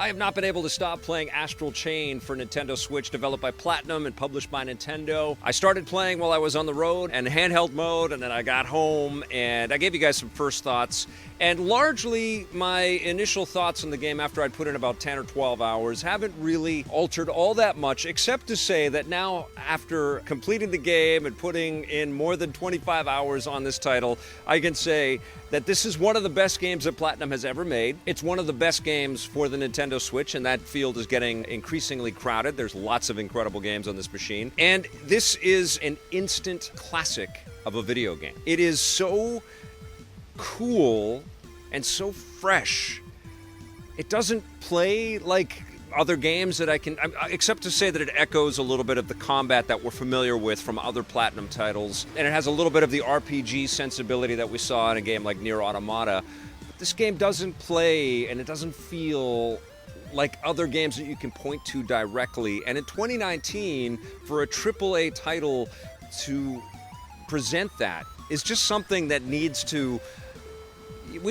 I have not been able to stop playing Astral Chain for Nintendo Switch, developed by Platinum and published by Nintendo. I started playing while I was on the road and handheld mode, and then I got home, and I gave you guys some first thoughts. And largely, my initial thoughts on the game after I'd put in about 10 or 12 hours haven't really altered all that much, except to say that now, after completing the game and putting in more than 25 hours on this title, I can say that this is one of the best games that Platinum has ever made. It's one of the best games for the Nintendo Switch, and that field is getting increasingly crowded. There's lots of incredible games on this machine. And this is an instant classic of a video game. It is so cool and so fresh. It doesn't play like other games that I can, except to say that it echoes a little bit of the combat that we're familiar with from other Platinum titles, and it has a little bit of the RPG sensibility that we saw in a game like Nier Automata. But this game doesn't play, and it doesn't feel like other games that you can point to directly. And in 2019, for a AAA title to present that is just something that we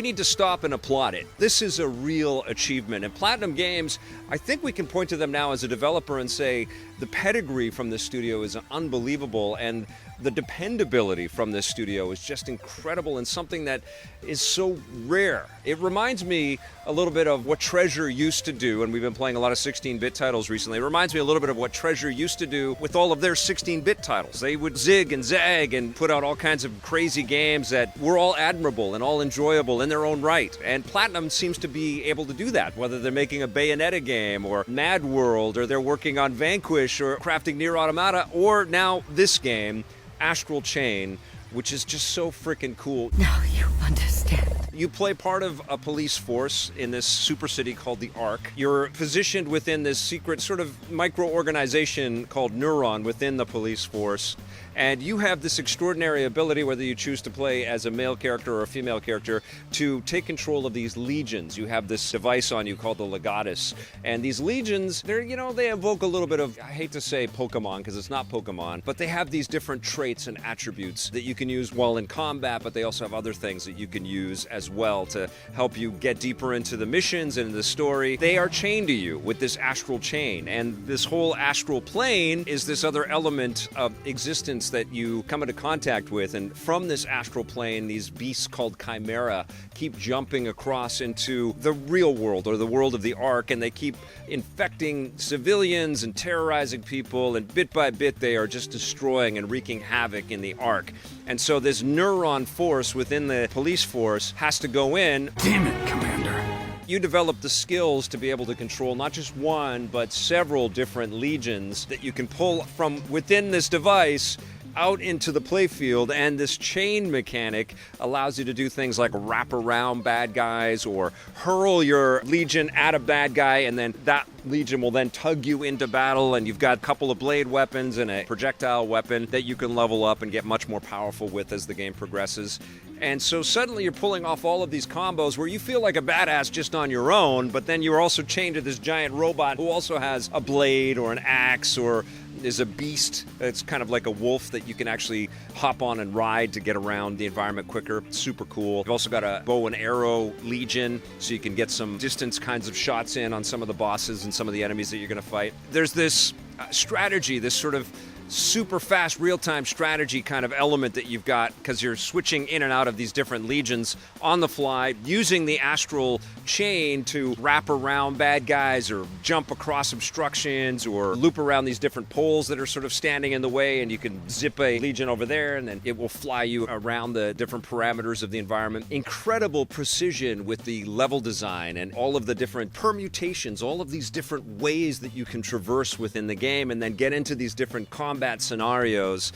need to stop and applaud it. This is a real achievement. And Platinum Games, I think we can point to them now as a developer and say the pedigree from this studio is unbelievable, and the dependability from this studio is just incredible and something that is so rare. It reminds me a little bit of what Treasure used to do, and we've been playing a lot of 16-bit titles recently. It reminds me a little bit of what Treasure used to do with all of their 16-bit titles. They would zig and zag and put out all kinds of crazy games that were all admirable and all enjoyable in their own right. And Platinum seems to be able to do that, whether they're making a Bayonetta game or Mad World, or they're working on Vanquish or crafting Nier Automata, or now this game, Astral Chain, which is just so freaking cool. Now you understand. You play part of a police force in this super city called the Ark. You're positioned within this secret sort of micro-organization called Neuron within the police force. And you have this extraordinary ability, whether you choose to play as a male character or a female character, to take control of these legions. You have this device on you called the Legatus. And these legions, they evoke a little bit of, I hate to say Pokemon, because it's not Pokemon, but they have these different traits and attributes that you can use while in combat, but they also have other things that you can use as well to help you get deeper into the missions and the story. They are chained to you with this astral chain, and this whole astral plane is this other element of existence that you come into contact with. And from this astral plane, these beasts called Chimera keep jumping across into the real world, or the world of the Ark, and they keep infecting civilians and terrorizing people, and bit by bit they are just destroying and wreaking havoc in the Ark. And so this neuron force within the police force has to go in. Damn it, Commander. You develop the skills to be able to control not just one, but several different legions that you can pull from within this device out into the playfield, and this chain mechanic allows you to do things like wrap around bad guys or hurl your legion at a bad guy, and then that legion will then tug you into battle, and you've got a couple of blade weapons and a projectile weapon that you can level up and get much more powerful with as the game progresses. And so suddenly you're pulling off all of these combos where you feel like a badass just on your own, but then you're also chained to this giant robot who also has a blade or an axe, or is a beast. It's kind of like a wolf that you can actually hop on and ride to get around the environment quicker. Super cool. You've also got a bow and arrow legion, so you can get some distance kinds of shots in on some of the bosses and some of the enemies that you're going to fight. There's this strategy, this sort of super fast real-time strategy kind of element that you've got, because you're switching in and out of these different legions on the fly, using the astral chain to wrap around bad guys or jump across obstructions or loop around these different poles that are sort of standing in the way, and you can zip a legion over there and then it will fly you around the different parameters of the environment. Incredible precision with the level design and all of the different permutations, all of these different ways that you can traverse within the game and then get into these different combat scenarios.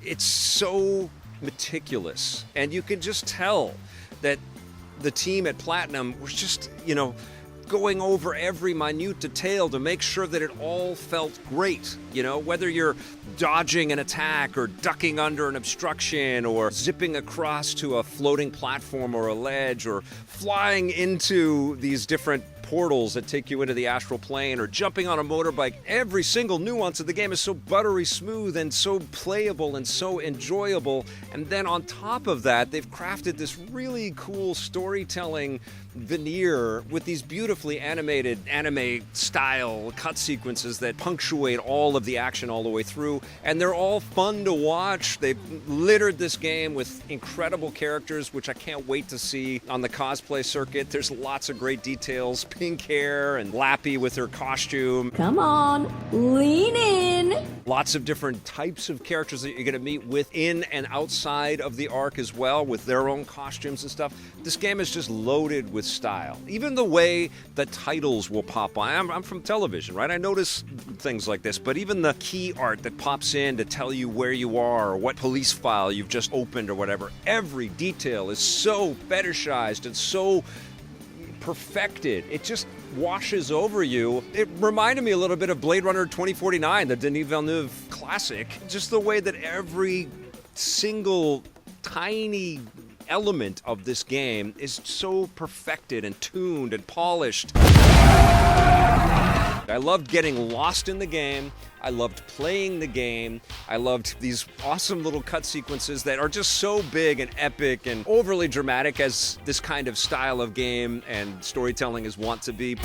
It's so meticulous, and you can just tell that the team at Platinum was just, going over every minute detail to make sure that it all felt great. Whether you're dodging an attack or ducking under an obstruction or zipping across to a floating platform or a ledge or flying into these different portals that take you into the astral plane, or jumping on a motorbike. Every single nuance of the game is so buttery smooth and so playable and so enjoyable. And then on top of that, they've crafted this really cool storytelling veneer with these beautifully animated anime-style cut sequences that punctuate all of the action all the way through, and they're all fun to watch. They've littered this game with incredible characters, which I can't wait to see on the cosplay circuit. There's lots of great details. Pink hair and Lappy with her costume. Come on, lean in. Lots of different types of characters that you're going to meet within and outside of the arc as well, with their own costumes and stuff. This game is just loaded with style. Even the way the titles will pop on. I'm from television, right? I notice things like this, but even the key art that pops in to tell you where you are or what police file you've just opened or whatever, every detail is so fetishized and so perfected. It just washes over you. It reminded me a little bit of Blade Runner 2049, the Denis Villeneuve classic. Just the way that every single tiny element of this game is so perfected and tuned and polished. I loved getting lost in the game. I loved playing the game. I loved these awesome little cut sequences that are just so big and epic and overly dramatic, as this kind of style of game and storytelling is wont to be.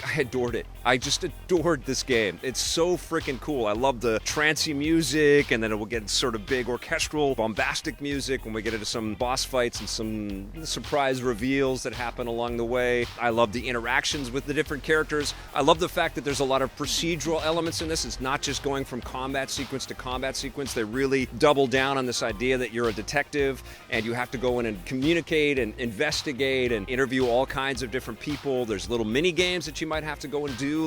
I adored it. I just adored this game. It's so freaking cool. I love the trancey music, and then it will get sort of big orchestral, bombastic music when we get into some boss fights and some surprise reveals that happen along the way. I love the interactions with the different characters. I love the fact that there's a lot of procedural elements in this. It's not just going from combat sequence to combat sequence. They really double down on this idea that you're a detective and you have to go in and communicate and investigate and interview all kinds of different people. There's little mini games that you might have to go and do.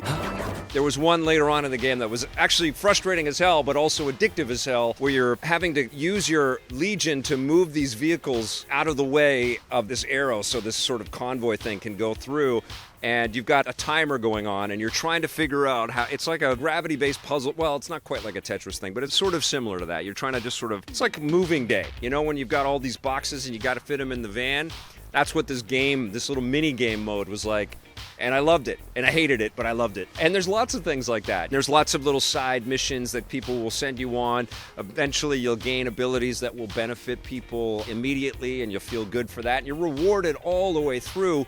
There was one later on in the game that was actually frustrating as hell, but also addictive as hell, where you're having to use your Legion to move these vehicles out of the way of this arrow so this sort of convoy thing can go through. And you've got a timer going on, and you're trying to figure out how. It's like a gravity-based puzzle. Well, it's not quite like a Tetris thing, but it's sort of similar to that. You're trying to just sort of, it's like moving day. You know, when you've got all these boxes and you got to fit them in the van? That's what this game, this little mini game mode was like. And I loved it. And I hated it, but I loved it. And there's lots of things like that. There's lots of little side missions that people will send you on. Eventually, you'll gain abilities that will benefit people immediately, and you'll feel good for that. And you're rewarded all the way through.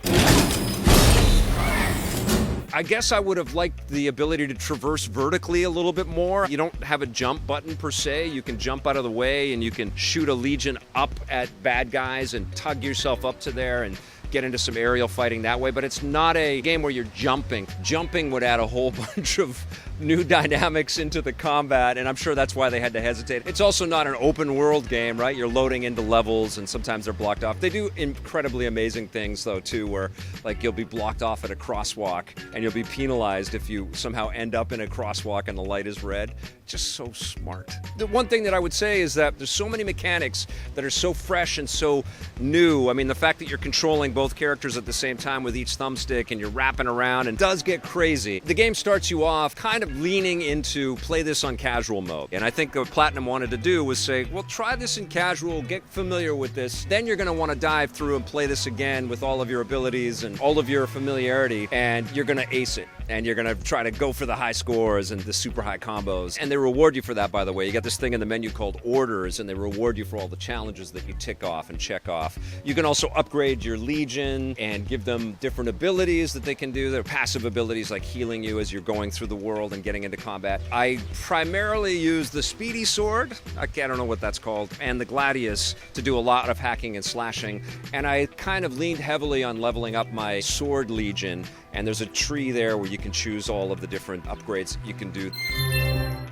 I guess I would have liked the ability to traverse vertically a little bit more. You don't have a jump button per se. You can jump out of the way and you can shoot a Legion up at bad guys and tug yourself up to there and get into some aerial fighting that way, but it's not a game where you're jumping. Jumping would add a whole bunch of new dynamics into the combat, and I'm sure that's why they had to hesitate. It's also not an open world game, right? You're loading into levels, and sometimes they're blocked off. They do incredibly amazing things, though, too, where like you'll be blocked off at a crosswalk, and you'll be penalized if you somehow end up in a crosswalk and the light is red. Just so smart. The one thing that I would say is that there's so many mechanics that are so fresh and so new. I mean, the fact that you're controlling both characters at the same time with each thumbstick and you're wrapping around and does get crazy. The game starts you off kind of leaning into play this on casual mode. And I think what Platinum wanted to do was say, well, try this in casual, get familiar with this. Then you're going to want to dive through and play this again with all of your abilities and all of your familiarity, and you're going to ace it. And you're going to try to go for the high scores and the super high combos. And they reward you for that, by the way. You got this thing in the menu called orders, and they reward you for all the challenges that you tick off and check off. You can also upgrade your Legion and give them different abilities that they can do. They're passive abilities like healing you as you're going through the world and getting into combat. I primarily use the Speedy Sword, I don't know what that's called, and the Gladius to do a lot of hacking and slashing. And I kind of leaned heavily on leveling up my Sword Legion. And there's a tree there where you can choose all of the different upgrades you can do.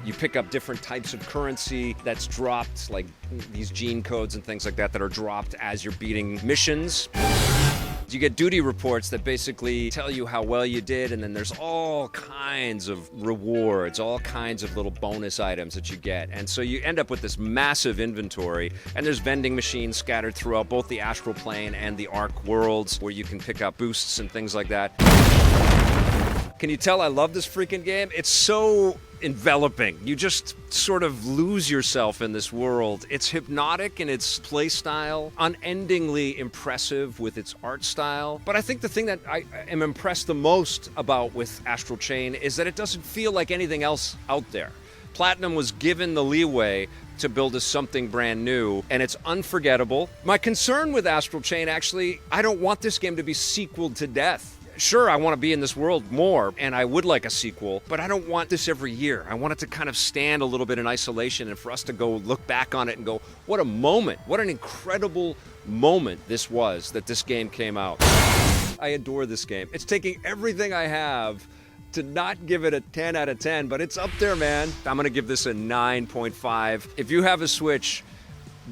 You pick up different types of currency that's dropped, like these gene codes and things like that that are dropped as you're beating missions. You get duty reports that basically tell you how well you did, and then there's all kinds of rewards, all kinds of little bonus items that you get. And so you end up with this massive inventory, and there's vending machines scattered throughout both the Astral Plane and the Arc worlds where you can pick up boosts and things like that. Can you tell I love this freaking game? It's so enveloping. You just sort of lose yourself in this world. It's hypnotic in its play style, unendingly impressive with its art style. But I think the thing that I am impressed the most about with Astral Chain is that it doesn't feel like anything else out there. Platinum was given the leeway to build us something brand new, and it's unforgettable. My concern with Astral Chain, actually, I don't want this game to be sequeled to death. Sure, I want to be in this world more, and I would like a sequel, but I don't want this every year. I want it to kind of stand a little bit in isolation and for us to go look back on it and go, what a moment, what an incredible moment this was that this game came out. I adore this game. It's taking everything I have to not give it a 10 out of 10, but it's up there, man. I'm going to give this a 9.5. If you have a Switch,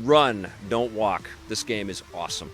run, don't walk. This game is awesome.